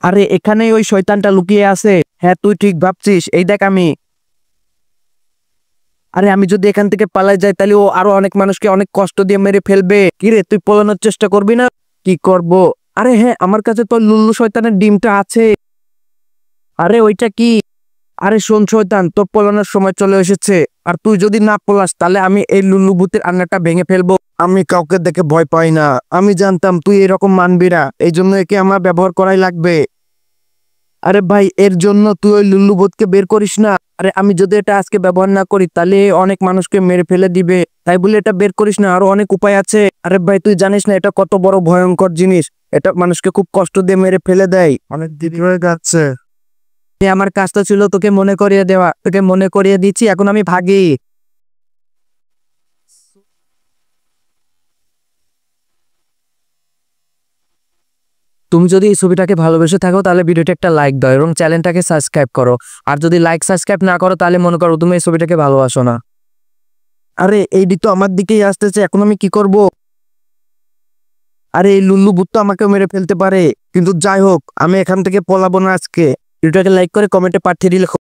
আরে এখানেই ওই শয়তানটা লুকিয়ে আছে। হ্যাঁ তুই ঠিক ভাবছিস, এই দেখ আমি। আরে আমি যদি এখান থেকে পালাই যাই তাহলে ও আরো অনেক মানুষকে অনেক কষ্ট দিয়ে মেরে ফেলবে। কিরে তুই পলানোর চেষ্টা করবি না? কি করব? আরে হ্যাঁ, আমার কাছে তো লুল্লু শয়তানের ডিমটা আছে। আরে ওইটা কি? আরে শোন শয়তান, তোর পলানোর সময় চলে এসেছে। আর তুই যদি না পলাস তাহলে আমি এই লুল্লু ভূতের আন্নাটা ভেঙে ফেলবো। আমি কাউকে দেখে ভয় পাই না। আমি জানতাম তুই এরকম মানবি না, এই জন্য একে আমার ব্যবহার করাই লাগবে। আরে ভাই, এর জন্য তুই ওই লুল্লু ভূতকে বের করিস না। আরে আমি যদি এটা আজকে ব্যবহার না করি তাহলে অনেক মানুষকে মেরে ফেলে দিবে। তাই বলে এটা বের করিস না, আরো অনেক উপায় আছে। আরে ভাই তুই জানিস না এটা কত বড় ভয়ঙ্কর জিনিস। এটা মানুষকে খুব কষ্ট দিয়ে মেরে ফেলে দেয়। অনেক দেরি হয়ে যাচ্ছে। আমার কাজটা ছিল তোকে মনে করিয়ে দেওয়া, তোকে মনে করিয়ে দিচ্ছি, এখন আমি ভাগি। তুমি যদি এই ছবিটাকে ভালোবেসে থাকো তাহলে ভিডিওটা একটা লাইক দাও এবং চ্যানেলটাকে সাবস্ক্রাইব করো। আর যদি লাইক সাবস্ক্রাইব না করো তাহলে মনে করো তুমি এই ছবিটাকে ভালোবাসো না। আরে এইটি তো আমার দিকেই আসতেছে, এখন আমি কি করব? আরে এই লুল্লু ভূত তো আমাকে মেরে ফেলতে পারে। কিন্তু যাই হোক, আমি এখান থেকে পলাবো না আজকে। ভিডিওটাকে লাইক করে কমেন্টে পাঠিয়ে দিলে